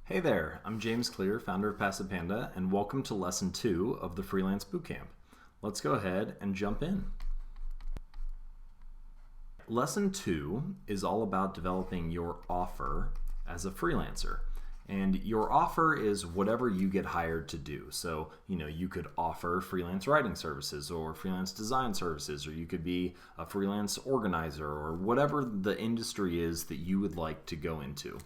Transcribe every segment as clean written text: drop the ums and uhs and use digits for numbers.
Hey there, I'm James Clear, founder of Passive Panda, and welcome to Lesson 2 of the Freelance Bootcamp. Let's go ahead and jump in. Lesson 2 is all about developing your offer as a freelancer. And your offer is whatever you get hired to do. So, you could offer freelance writing services or freelance design services, or you could be a freelance organizer or whatever the industry is that you would like to go into.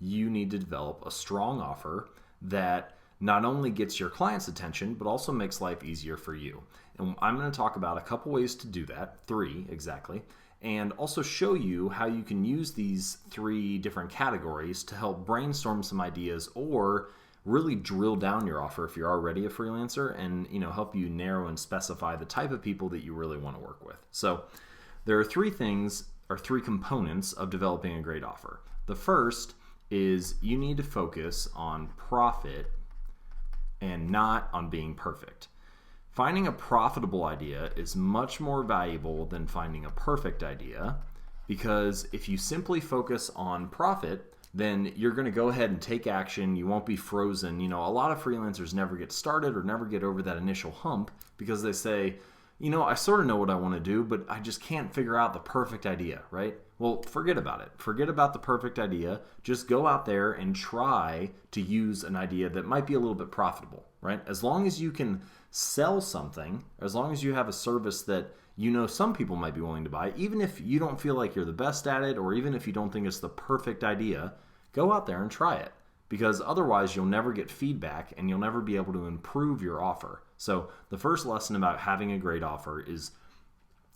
You need to develop a strong offer that not only gets your client's attention, but also makes life easier for you. And I'm going to talk about a couple ways to do that, 3 exactly, and also show you how you can use these 3 different categories to help brainstorm some ideas or really drill down your offer if you're already a freelancer and help you narrow and specify the type of people that you really want to work with. So there are 3 things or 3 components of developing a great offer. The first is you need to focus on profit and not on being perfect. Finding a profitable idea is much more valuable than finding a perfect idea, because if you simply focus on profit, then you're going to go ahead and take action. You won't be frozen. A lot of freelancers never get started or never get over that initial hump because they say, I sort of know what I want to do, but I just can't figure out the perfect idea, right? Well, forget about it. Forget about the perfect idea. Just go out there and try to use an idea that might be a little bit profitable, right? As long as you can sell something, as long as you have a service that some people might be willing to buy, even if you don't feel like you're the best at it, or even if you don't think it's the perfect idea, go out there and try it. Because otherwise you'll never get feedback and you'll never be able to improve your offer. So the first lesson about having a great offer is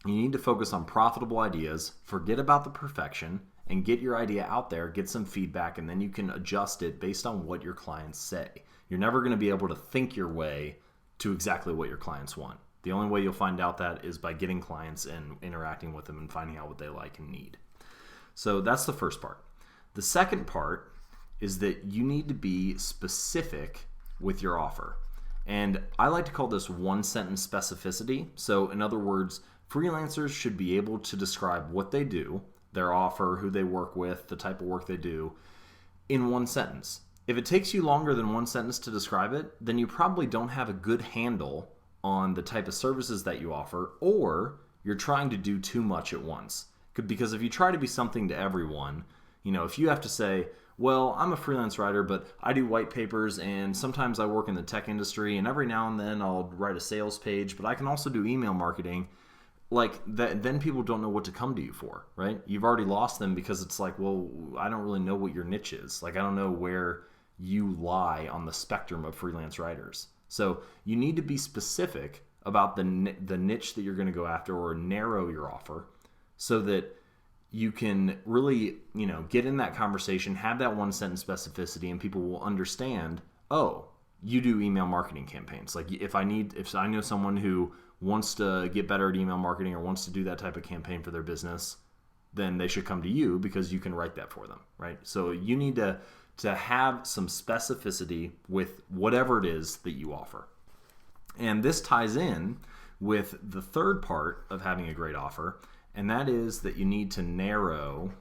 you need to focus on profitable ideas, forget about the perfection, and get your idea out there, get some feedback, and then you can adjust it based on what your clients say. You're never going to be able to think your way to exactly what your clients want. The only way you'll find out that is by getting clients and interacting with them and finding out what they like and need. So that's the first part. The second part is that you need to be specific with your offer. And I like to call this one-sentence specificity. So in other words, freelancers should be able to describe what they do, their offer, who they work with, the type of work they do, in one sentence. If it takes you longer than one sentence to describe it, then you probably don't have a good handle on the type of services that you offer, or you're trying to do too much at once. Because if you try to be something to everyone, if you have to say, well, I'm a freelance writer, but I do white papers and sometimes I work in the tech industry and every now and then I'll write a sales page, but I can also do email marketing. Like that, then people don't know what to come to you for, right? You've already lost them because it's like, well, I don't really know what your niche is. Like, I don't know where you lie on the spectrum of freelance writers. So you need to be specific about the niche that you're going to go after, or narrow your offer so that you can really, get in that conversation, have that one sentence specificity, and people will understand, oh, you do email marketing campaigns. Like if I know someone who wants to get better at email marketing or wants to do that type of campaign for their business, then they should come to you because you can write that for them, right? So you need to have some specificity with whatever it is that you offer. And this ties in with the third part of having a great offer, and that is that you need to narrow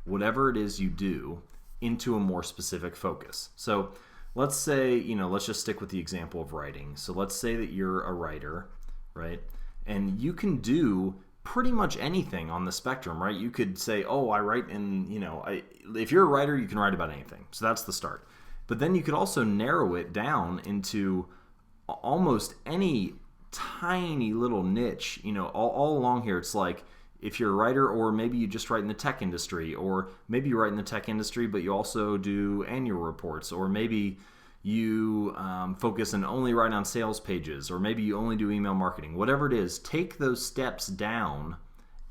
whatever it is you do into a more specific focus. So let's say, let's just stick with the example of writing. So let's say that you're a writer, right? And you can do pretty much anything on the spectrum, right? You could say, oh, I write in, if you're a writer, you can write about anything. So that's the start. But then you could also narrow it down into almost any tiny little niche, all along here. It's like, if you're a writer, or maybe you just write in the tech industry, or maybe you write in the tech industry, but you also do annual reports, or maybe you focus and only write on sales pages, or maybe you only do email marketing. Whatever it is, take those steps down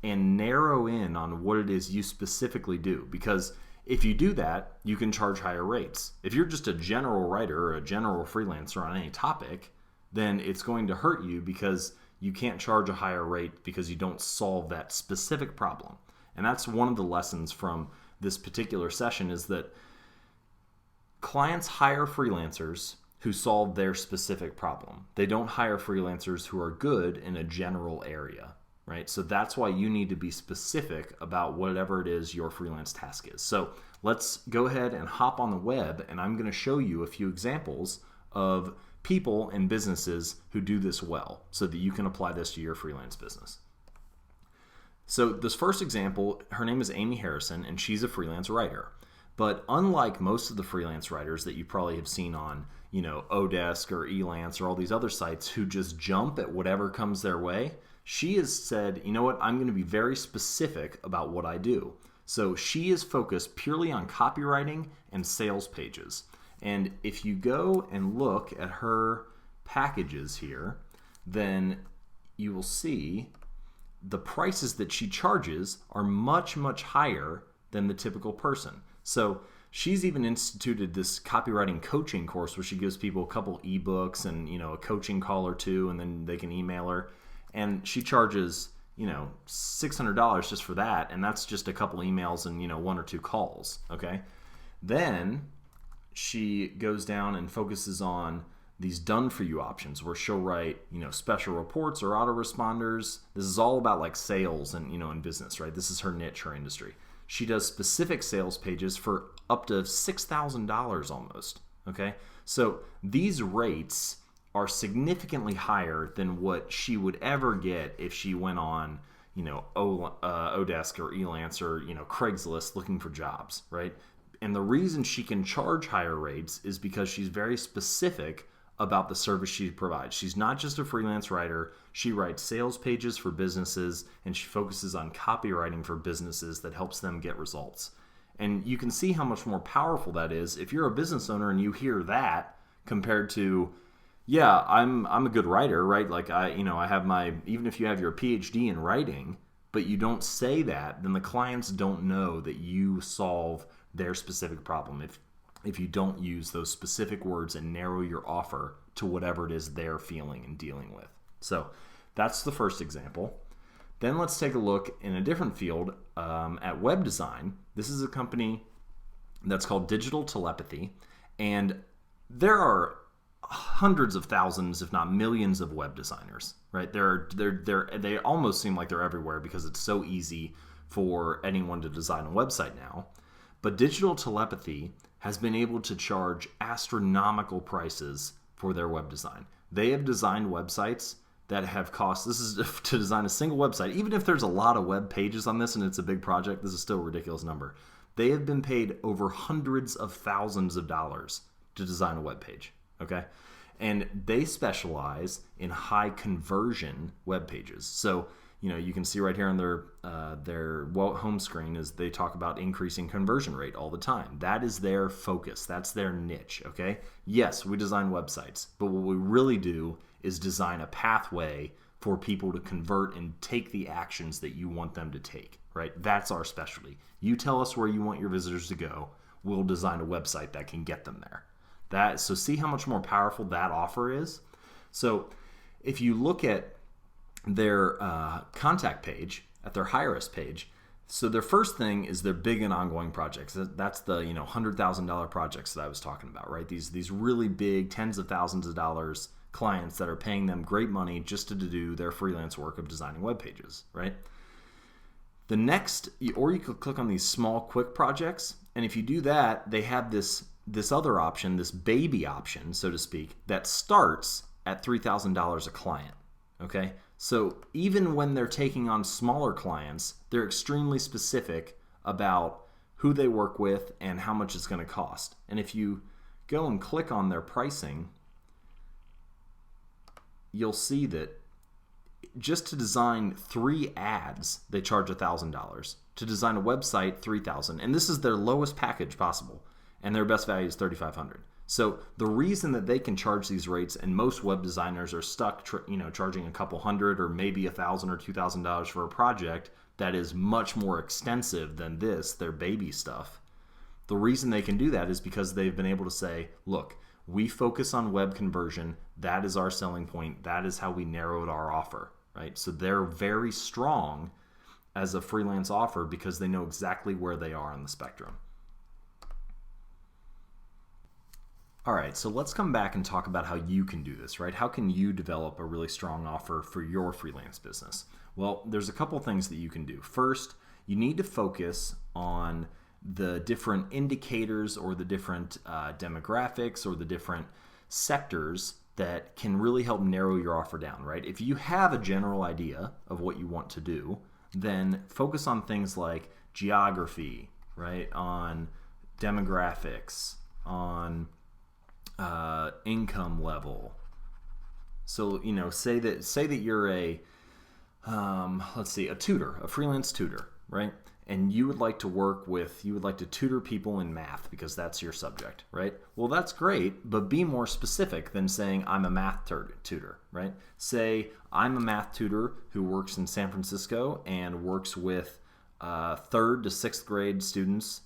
and narrow in on what it is you specifically do. Because if you do that, you can charge higher rates. If you're just a general writer or a general freelancer on any topic, then it's going to hurt you because you can't charge a higher rate because you don't solve that specific problem. And that's one of the lessons from this particular session, is that clients hire freelancers who solve their specific problem. They don't hire freelancers who are good in a general area. right? So that's why you need to be specific about whatever it is your freelance task is. So let's go ahead and hop on the web, and I'm going to show you a few examples of people and businesses who do this well so that you can apply this to your freelance business. So this first example, her name is Amy Harrison, and she's a freelance writer. But unlike most of the freelance writers that you probably have seen on, Odesk or Elance or all these other sites who just jump at whatever comes their way, she has said, you know what, I'm going to be very specific about what I do. So she is focused purely on copywriting and sales pages. And if you go and look at her packages here, then you will see the prices that she charges are much, much higher than the typical person. So she's even instituted this copywriting coaching course where she gives people a couple ebooks and, a coaching call or two, and then they can email her. And she charges, $600 just for that. And that's just a couple emails and, one or two calls. Okay. Then she goes down and focuses on these done for you options where she'll write, special reports or autoresponders. This is all about like sales and, in business, right? This is her niche, her industry. She does specific sales pages for up to $6,000 almost. Okay. So these rates are significantly higher than what she would ever get if she went on, Odesk or Elance or, Craigslist looking for jobs, right? And the reason she can charge higher rates is because she's very specific about the service she provides. She's not just a freelance writer. She writes sales pages for businesses, and she focuses on copywriting for businesses that helps them get results. And you can see how much more powerful that is if you're a business owner and you hear that compared to, yeah, I'm a good writer, right? Like I have even if you have your PhD in writing, but you don't say that, then the clients don't know that you solve their specific problem if you don't use those specific words and narrow your offer to whatever it is they're feeling and dealing with. So that's the first example. Then let's take a look in a different field at web design. This is a company that's called Digital Telepathy, and there are hundreds of thousands, if not millions, of web designers. Right? They almost seem like they're everywhere because it's so easy for anyone to design a website now. But Digital Telepathy has been able to charge astronomical prices for their web design. They have designed websites that have cost, this is to design a single website, even if there's a lot of web pages on this and it's a big project, this is still a ridiculous number. They have been paid over hundreds of thousands of dollars to design a web page, okay? And they specialize in high conversion web pages. So, you can see right here on their home screen is they talk about increasing conversion rate all the time. That is their focus. That's their niche, okay? Yes, we design websites, but what we really do is design a pathway for people to convert and take the actions that you want them to take, right? That's our specialty. You tell us where you want your visitors to go. We'll design a website that can get them there. So see how much more powerful that offer is? So if you look at their contact page, at their hire us page, so their first thing is their big and ongoing projects. That's the $100,000 projects that I was talking about, right? These really big, tens of thousands of dollars clients that are paying them great money just to do their freelance work of designing web pages, right? The next, or you could click on these small, quick projects, and if you do that, they have this other option, this baby option, so to speak, that starts at $3,000 a client, okay? So even when they're taking on smaller clients, they're extremely specific about who they work with and how much it's going to cost. And if you go and click on their pricing, you'll see that just to design 3 ads, they charge $1,000. To design a website, $3,000. And this is their lowest package possible. And their best value is $3,500. So the reason that they can charge these rates, and most web designers are stuck, charging a couple hundred or maybe $1,000 or $2,000 for a project that is much more extensive than their baby stuff. The reason they can do that is because they've been able to say, look, we focus on web conversion. That is our selling point. That is how we narrowed our offer, right? So they're very strong as a freelance offer because they know exactly where they are on the spectrum. All right, so let's come back and talk about how you can do this, right? How can you develop a really strong offer for your freelance business? Well, there's a couple things that you can do. First, you need to focus on the different indicators or the different demographics or the different sectors that can really help narrow your offer down, right? If you have a general idea of what you want to do, then focus on things like geography, right? On demographics, on income level. So, say that you're a tutor, a freelance tutor, right? And you would like to tutor people in math because that's your subject, right? Well, that's great, but be more specific than saying I'm a math tutor, right? Say I'm a math tutor who works in San Francisco and works with 3rd to 6th grade students,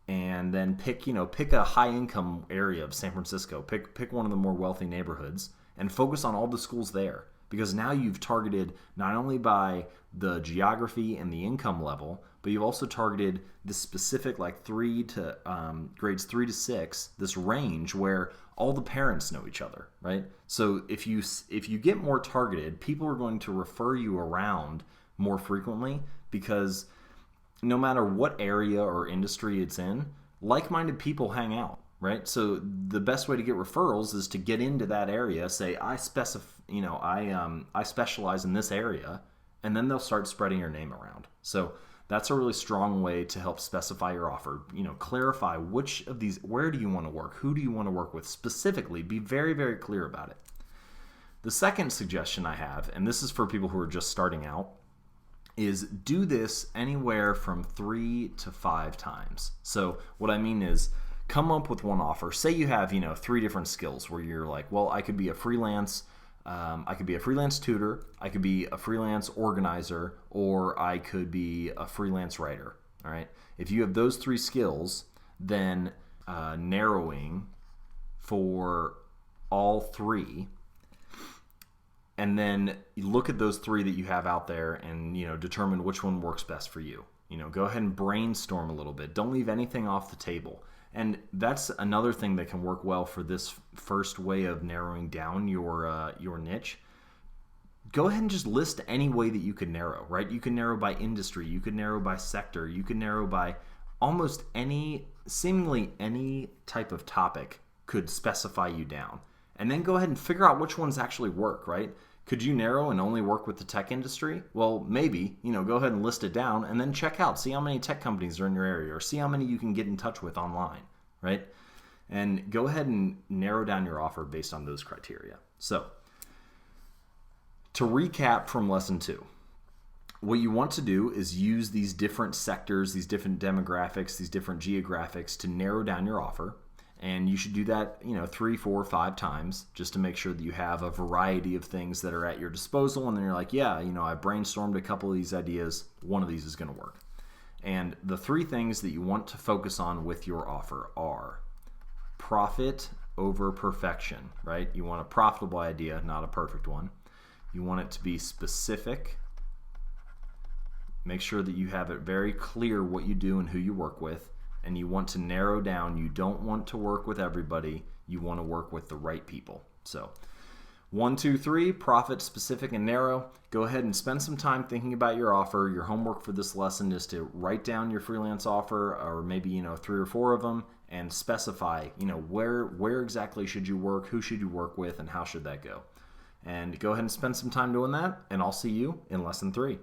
and then pick a high income area of San Francisco, pick one of the more wealthy neighborhoods, and focus on all the schools there. Because now you've targeted not only by the geography and the income level, but you've also targeted the specific grades 3 to 6, this range where all the parents know each other, right? So if you get more targeted, people are going to refer you around more frequently, because no matter what area or industry it's in, like-minded people hang out, right? So the best way to get referrals is to get into that area, say I specialize in this area, and then they'll start spreading your name around. So that's a really strong way to help specify your offer. Clarify which of these, where do you want to work? Who do you want to work with specifically? Be very, very clear about it. The second suggestion I have, and this is for people who are just starting out, is do this anywhere from 3 to 5 times. So what I mean is, come up with one offer. Say you have 3 different skills where you're like, well, I could be a freelance tutor, I could be a freelance organizer, or I could be a freelance writer. All right. If you have those 3 skills, then narrowing for all 3, and then you look at those 3 that you have out there and determine which one works best for you. Go ahead and brainstorm a little bit. Don't leave anything off the table. And that's another thing that can work well for this first way of narrowing down your niche. Go ahead and just list any way that you could narrow, right? You can narrow by industry, you could narrow by sector, you can narrow by almost seemingly any type of topic could specify you down. And then go ahead and figure out which ones actually work, right? Could you narrow and only work with the tech industry? Well, maybe, go ahead and list it down and then check out, see how many tech companies are in your area, or see how many you can get in touch with online, right? And go ahead and narrow down your offer based on those criteria. So, to recap from lesson 2, what you want to do is use these different sectors, these different demographics, these different geographics to narrow down your offer. And you should do that, 3, 4, 5 times just to make sure that you have a variety of things that are at your disposal. And then you're like, yeah, I brainstormed a couple of these ideas. One of these is going to work. And the 3 things that you want to focus on with your offer are profit over perfection, right? You want a profitable idea, not a perfect one. You want it to be specific. Make sure that you have it very clear what you do and who you work with. And you want to narrow down. You don't want to work with everybody. You want to work with the right people. So 1, 2, 3, profit, specific, and narrow. Go ahead and spend some time thinking about your offer. Your homework for this lesson is to write down your freelance offer, or maybe 3 or 4 of them, and specify where exactly should you work, who should you work with, and how should that go. And go ahead and spend some time doing that, and I'll see you in lesson 3.